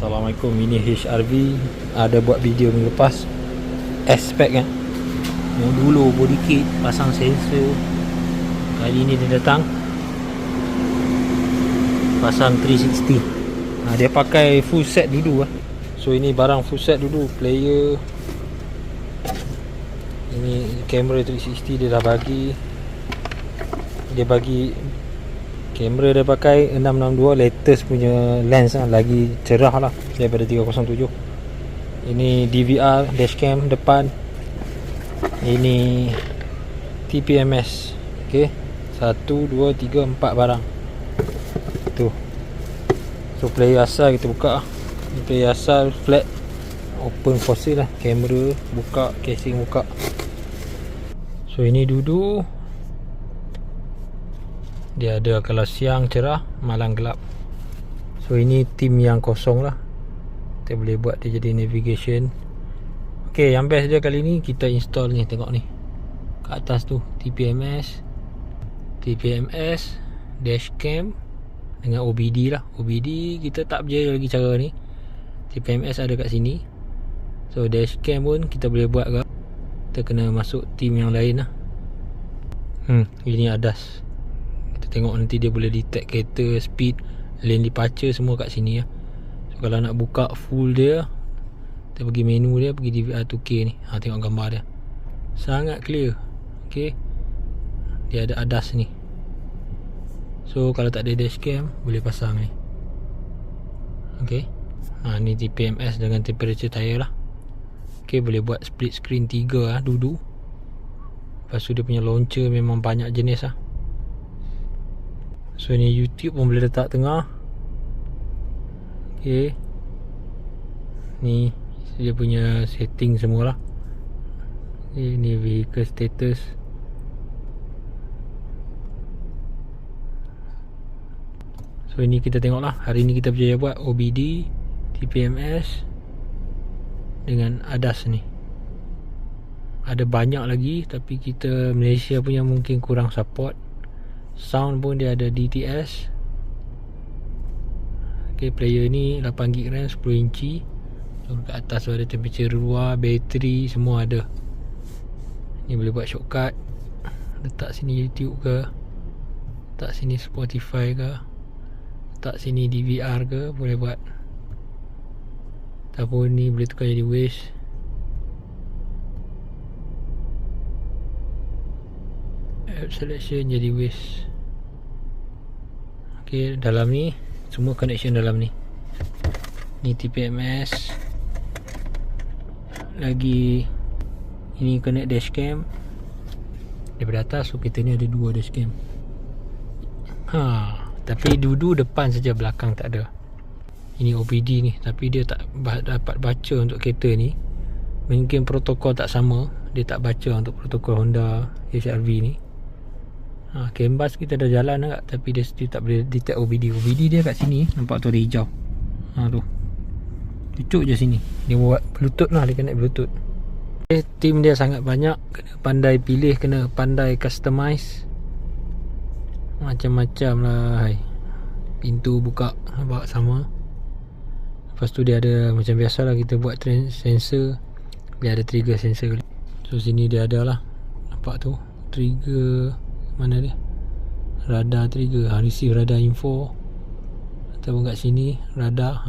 Assalamualaikum, ini HRV. Ada buat video minggu lepas aspek kan, dulu body kit, pasang sensor. Kali ni dia datang pasang 360. Dia pakai full set dulu . So ini barang full set dulu. Player, ini kamera 360 dia dah bagi. Dia bagi kamera dia pakai 662 latest punya lens lagi cerah lah daripada 307. Ini DVR dashcam depan. Ini TPMS. Okey, 1 2 3 4 barang tu. So player asal kita buka. Ini player asal flat open fossil lah. Kamera buka, casing buka. So ini dulu dia ada kalau siang cerah, malam gelap. So ini tim yang kosong lah. Kita boleh buat dia jadi navigation. Ok, yang best dia kali ni kita install ni, tengok ni kat atas tu TPMS, dashcam dengan OBD lah. OBD kita tak berjaya lagi cara ni. TPMS ada kat sini. So dashcam pun kita boleh buat ke. Kita kena masuk tim yang lain lah. Ini ADAS. Tengok nanti dia boleh detect kereta, speed, lane departure semua kat sini . So kalau nak buka full dia, kita pergi menu dia, pergi DVR 2K ni. Tengok gambar dia, sangat clear. Ok, dia ada ADAS ni. So kalau tak ada dashcam, boleh pasang ni. Ok, ni TPMS dengan temperature tayar lah. Ok, boleh buat split screen 3 dulu. Lepas tu dia punya launcher memang banyak jenis . So ni YouTube pun boleh letak tengah. Ok, ni dia punya setting semualah. Ini vehicle status. So ini kita tengok lah. Hari ni kita berjaya buat OBD, TPMS dengan ADAS ni. Ada banyak lagi, tapi kita Malaysia punya mungkin kurang support. Sound pun dia ada DTS. Ok, player ni 8GB RAM, 10 inci. So kat atas tu ada temperature luar, bateri semua ada. Ni boleh buat shortcut. Letak sini YouTube ke, letak sini Spotify ke, letak sini DVR ke, boleh buat. Ataupun ni boleh tukar jadi Waze. App selection jadi Waze. Ok, dalam ni semua connection dalam ni. Ni TPMS. Lagi ini connect dashcam daripada atas. So kita ni ada 2 dashcam. Tapi dulu depan saja, belakang tak ada. Ini OBD ni, tapi dia tak dapat baca untuk kereta ni. Mungkin protokol tak sama, dia tak baca untuk protokol Honda HRV ni. Canvas kita dah jalan agak, tapi dia still tak boleh detect OBD. OBD dia kat sini, nampak tu ada hijau. Tu cucuk je sini. Dia buat Bluetooth lah, dia connect Bluetooth. Tim dia sangat banyak. Kena pandai pilih, kena pandai customize. Macam-macam lah. Pintu buka nampak sama. Lepas tu dia ada macam biasa lah, kita buat sensor. Dia ada trigger sensor. So sini dia ada lah, nampak tu trigger. Mana dia? Radar trigger. Receive radar info. Ataupun kat sini radar.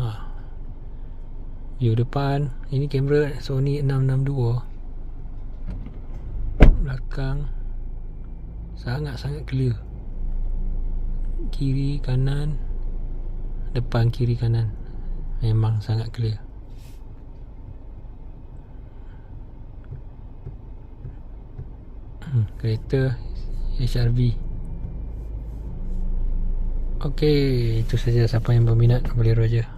View depan. Ini kamera Sony 662. Belakang sangat-sangat clear. Kiri kanan, depan kiri kanan, memang sangat clear. Kereta HRV. Ok, itu saja. Siapa yang berminat boleh rujuk.